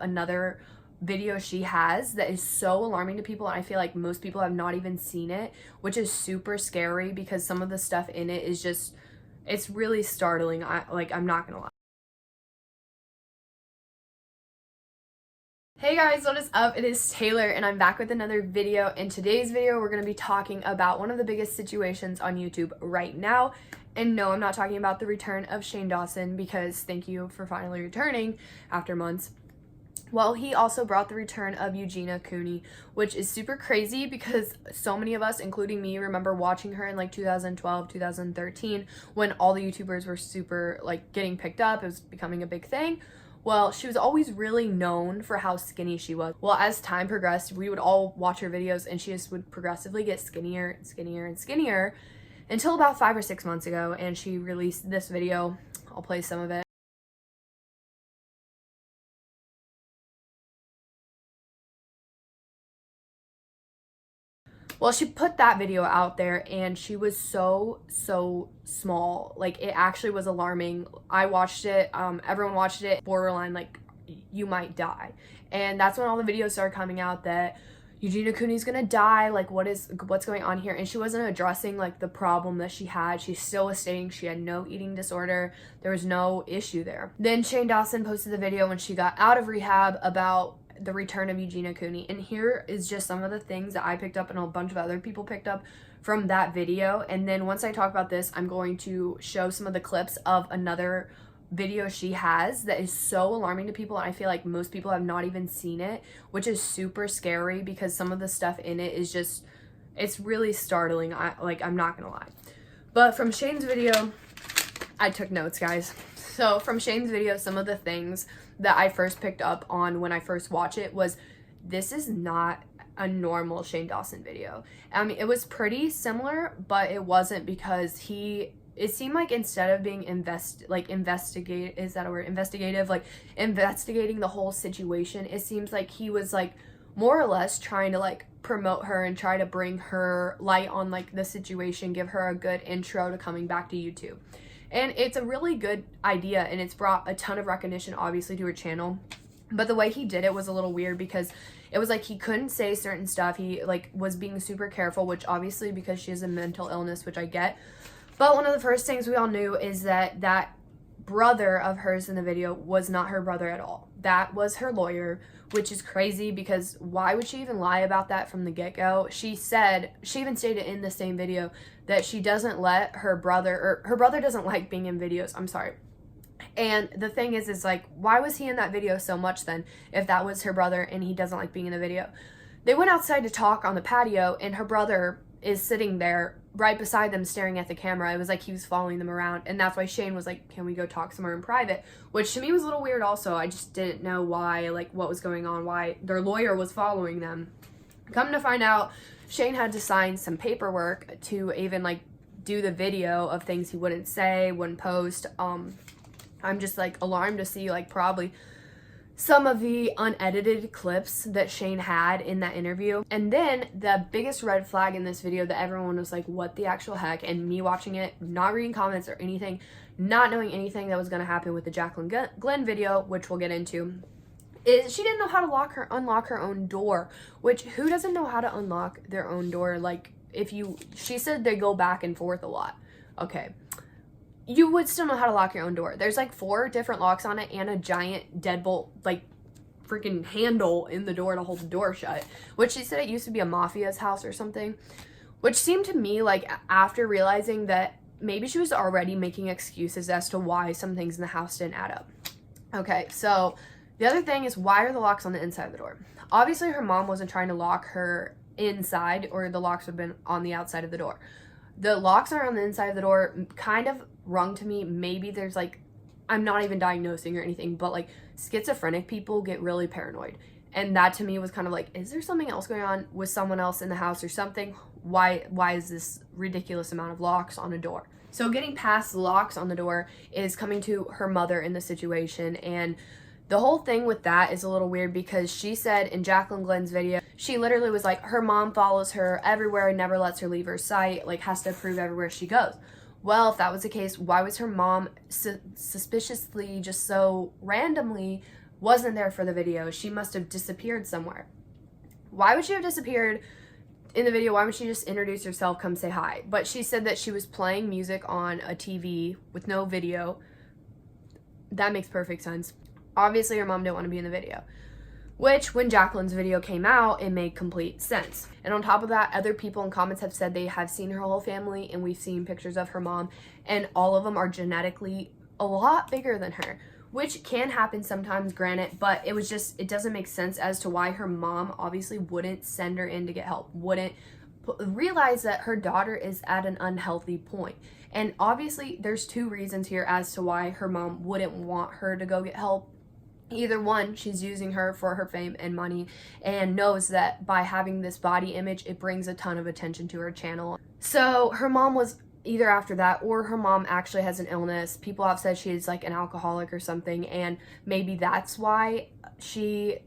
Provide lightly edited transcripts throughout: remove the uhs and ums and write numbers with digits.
another video she has that is so alarming to people, and I feel like most people have not even seen it, which is super scary because some of the stuff in it is just, it's really startling. I'm not gonna lie. Hey guys, what is up? It is Taylor and I'm back with another video. In today's video, we're going to be talking about one of the biggest situations on YouTube right now. And no, I'm not talking about the return of Shane Dawson, because thank you for finally returning after months. Well, he also brought the return of Eugenia Cooney, which is super crazy because so many of us, including me, remember watching her in like 2012, 2013, when all the YouTubers were super like getting picked up. It was becoming a big thing. Well, she was always really known for how skinny she was. Well, as time progressed, we would all watch her videos and she just would progressively get skinnier and skinnier and skinnier until about 5 or 6 months ago, and she released this video. I'll play some of it. Well, she put that video out there and she was so small. Like, it actually was alarming. I watched it, everyone watched it, borderline like you might die. And that's when all the videos started coming out that Eugenia Cooney's gonna die, like what's going on here. And she wasn't addressing like the problem that she had. She still was stating she had no eating disorder. There was no issue there. Then Shane Dawson posted the video when she got out of rehab about the return of Eugenia Cooney, and here is just some of the things that I picked up and a bunch of other people picked up from that video. And then once I talk about this, I'm going to show some of the clips of another video she has that is so alarming to people, and I feel like most people have not even seen it, which is super scary because some of the stuff in it is just, it's really startling. I'm not gonna lie. But from Shane's video, I took notes, guys. So from Shane's video, some of the things that I first picked up on when I first watched it was, this is not a normal Shane Dawson video. I mean, it was pretty similar, but it wasn't, because it seemed like instead of being investigative, like investigating the whole situation, it seems like he was like more or less trying to like promote her and try to bring her light on like the situation, give her a good intro to coming back to YouTube. And it's a really good idea, and it's brought a ton of recognition, obviously, to her channel. But the way he did it was a little weird, because it was like he couldn't say certain stuff. He like was being super careful, which obviously because she has a mental illness, which I get. But one of the first things we all knew is that that brother of hers in the video was not her brother at all. That was her lawyer, which is crazy, because why would she even lie about that from the get-go? She even stated in the same video that she doesn't let her brother, or her brother doesn't like being in videos. I'm sorry. And the thing is like, why was he in that video so much then, if that was her brother and he doesn't like being in the video? They went outside to talk on the patio, and her brother is sitting there right beside them staring at the camera. It was like he was following them around, and that's why Shane was like, can we go talk somewhere in private? Which to me was a little weird also. I just didn't know why, like what was going on, why their lawyer was following them. Come to find out, Shane had to sign some paperwork to even like do the video of things he wouldn't say, wouldn't post. I'm just like alarmed to see like probably some of the unedited clips that Shane had in that interview. And then the biggest red flag in this video that everyone was like, what the actual heck? And me watching it, not reading comments or anything, not knowing anything that was going to happen with the Jacqueline Glenn video, which we'll get into, is she didn't know how to unlock her own door. Which, who doesn't know how to unlock their own door? Like, she said they go back and forth a lot. Okay. You would still know how to lock your own door. There's like 4 different locks on it and a giant deadbolt, like freaking handle in the door to hold the door shut. Which she said it used to be a mafia's house or something. Which seemed to me like, after realizing that maybe she was already making excuses as to why some things in the house didn't add up. Okay, so the other thing is, why are the locks on the inside of the door? Obviously her mom wasn't trying to lock her inside, or the locks would have been on the outside of the door. The locks are on the inside of the door kind of rung to me. Maybe there's like, I'm not even diagnosing or anything, but like schizophrenic people get really paranoid. And that to me was kind of like, is there something else going on with someone else in the house or something? Why is this ridiculous amount of locks on a door? So getting past the locks on the door is coming to her mother in the situation. And the whole thing with that is a little weird, because she said in Jacqueline Glenn's video, she literally was like, her mom follows her everywhere and never lets her leave her sight, like has to approve everywhere she goes. Well, if that was the case, why was her mom suspiciously, just so randomly, wasn't there for the video. She must have disappeared somewhere. Why would she have disappeared in the video? Why would she just introduce herself, come say hi? But she said that she was playing music on a TV with no video. That makes perfect sense. Obviously, her mom didn't want to be in the video. Which, when Jacqueline's video came out, it made complete sense. And on top of that, other people in comments have said they have seen her whole family, and we've seen pictures of her mom, and all of them are genetically a lot bigger than her, which can happen sometimes, granted, but it doesn't make sense as to why her mom obviously wouldn't send her in to get help, wouldn't realize that her daughter is at an unhealthy point. And obviously, there's two reasons here as to why her mom wouldn't want her to go get help. Either one, she's using her for her fame and money and knows that by having this body image, it brings a ton of attention to her channel. So her mom was either after that, or her mom actually has an illness. People have said she's like an alcoholic or something, and maybe that's why she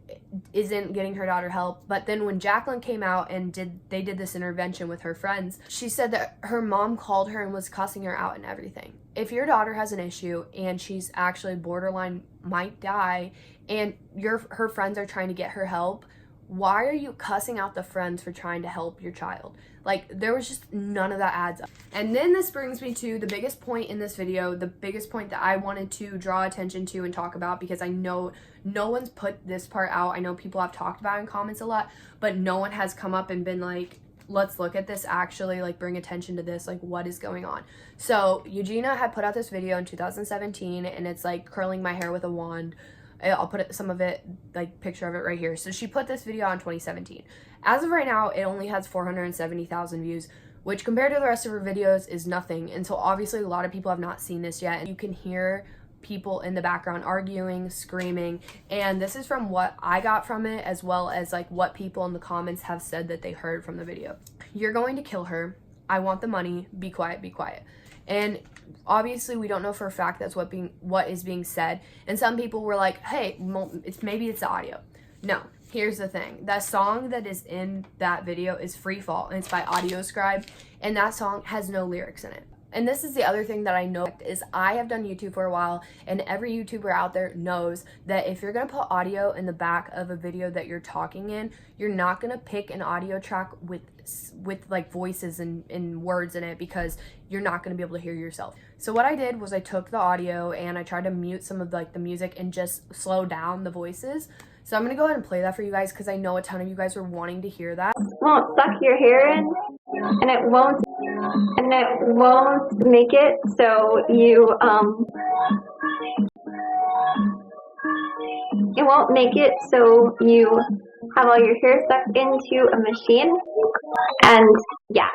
isn't getting her daughter help. But then when Jacqueline came out and they did this intervention with her friends, she said that her mom called her and was cussing her out and everything. If your daughter has an issue and she's actually borderline might die, and her friends are trying to get her help, why are you cussing out the friends for trying to help your child? Like, there was just none of that adds up. And then this brings me to the biggest point in this video, the biggest point that I wanted to draw attention to and talk about, because I know no one's put this part out. I know people have talked about it in comments a lot, but no one has come up and been like, let's look at this, actually, like, bring attention to this, like, what is going on? So Eugenia had put out this video in 2017, and it's like curling my hair with a wand. I'll put some of it, like, picture of it right here. So she put this video on 2017. As of right now, it only has 470,000 views, which compared to the rest of her videos is nothing. And so obviously a lot of people have not seen this yet, and you can hear people in the background arguing, screaming, and this is from what I got from it, as well as like what people in the comments have said that they heard from the video. You're going to kill her. I want the money. Be quiet, be quiet. And obviously we don't know for a fact that's what is being said. And some people were like, hey, maybe it's the audio. No, here's the thing. That song that is in that video is Free Fall, and it's by Audio Scribe, and that song has no lyrics in it. And this is the other thing that I know is I have done YouTube for a while, and every YouTuber out there knows that if you're going to put audio in the back of a video that you're talking in, you're not going to pick an audio track with like voices and words in it, because you're not going to be able to hear yourself. So what I did was I took the audio and I tried to mute some of like the music and just slow down the voices. So I'm going to go ahead and play that for you guys, because I know a ton of you guys were wanting to hear that. Won't suck your hair in, and it won't make it so you it won't make it so you have all your hair sucked into a machine, and yeah.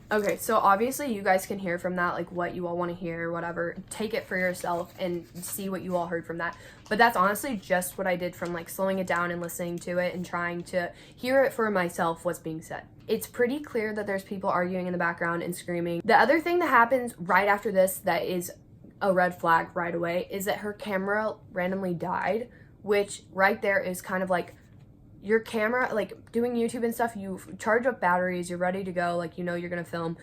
Okay, so obviously you guys can hear from that, like, what you all want to hear, whatever. Take it for yourself and see what you all heard from that. But that's honestly just what I did from, like, slowing it down and listening to it and trying to hear it for myself, what's being said. It's pretty clear that there's people arguing in the background and screaming. The other thing that happens right after this that is a red flag right away is that her camera randomly died, which right there is kind of like, your camera, like doing YouTube and stuff, you charge up batteries, you're ready to go, like, you know you're gonna film.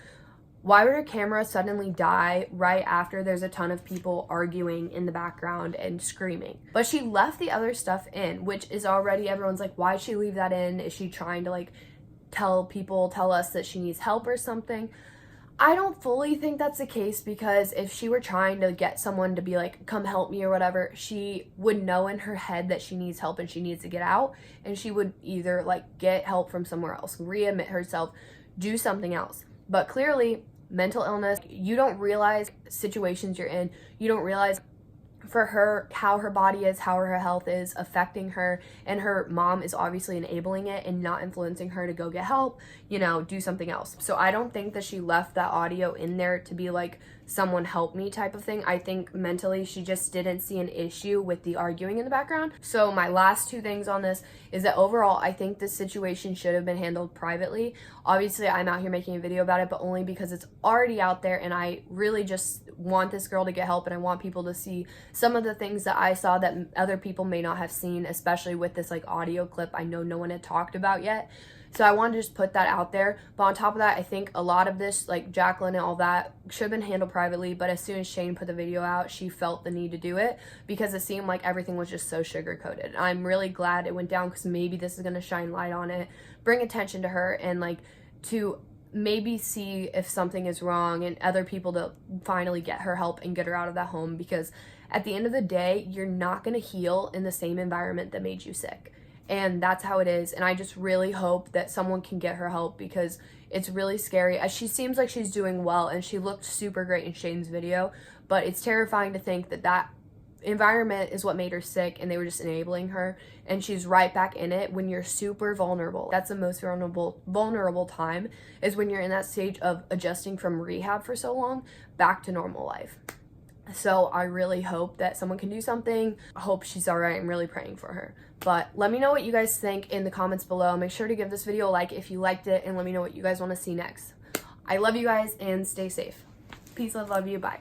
Why would her camera suddenly die right after there's a ton of people arguing in the background and screaming? But she left the other stuff in, which is already, everyone's like, why'd she leave that in? Is she trying to like tell us that she needs help or something? I don't fully think that's the case, because if she were trying to get someone to be like, come help me or whatever, she would know in her head that she needs help and she needs to get out, and she would either like get help from somewhere else, readmit herself, do something else. But clearly, mental illness, you don't realize situations you're in, you don't realize for her how her body is, how her health is affecting her, and her mom is obviously enabling it and not influencing her to go get help, you know, do something else. So I don't think that she left that audio in there to be like, someone help me type of thing. I think mentally she just didn't see an issue with the arguing in the background. So my last two things on this is that overall I think this situation should have been handled privately. Obviously I'm out here making a video about it, but only because it's already out there, and I really just want this girl to get help, and I want people to see some of the things that I saw that other people may not have seen, especially with this like audio clip I know no one had talked about yet. So I wanted to just put that out there. But on top of that, I think a lot of this, like Jacqueline and all that, should have been handled privately. But as soon as Shane put the video out, she felt the need to do it because it seemed like everything was just so sugar-coated. I'm really glad it went down because maybe this is going to shine light on it, bring attention to her, and like to maybe see if something is wrong and other people to finally get her help and get her out of that home, because at the end of the day, you're not going to heal in the same environment that made you sick. And that's how it is. And I just really hope that someone can get her help because it's really scary. She seems like she's doing well and she looked super great in Shane's video, but it's terrifying to think that that environment is what made her sick and they were just enabling her, and she's right back in it when you're super vulnerable. That's the most vulnerable time, is when you're in that stage of adjusting from rehab for so long back to normal life. So I really hope that someone can do something. I hope she's all right. I'm really praying for her. But let me know what you guys think in the comments below. Make sure to give this video a like if you liked it, and let me know what you guys want to see next. I love you guys and stay safe. Peace, love you. Bye.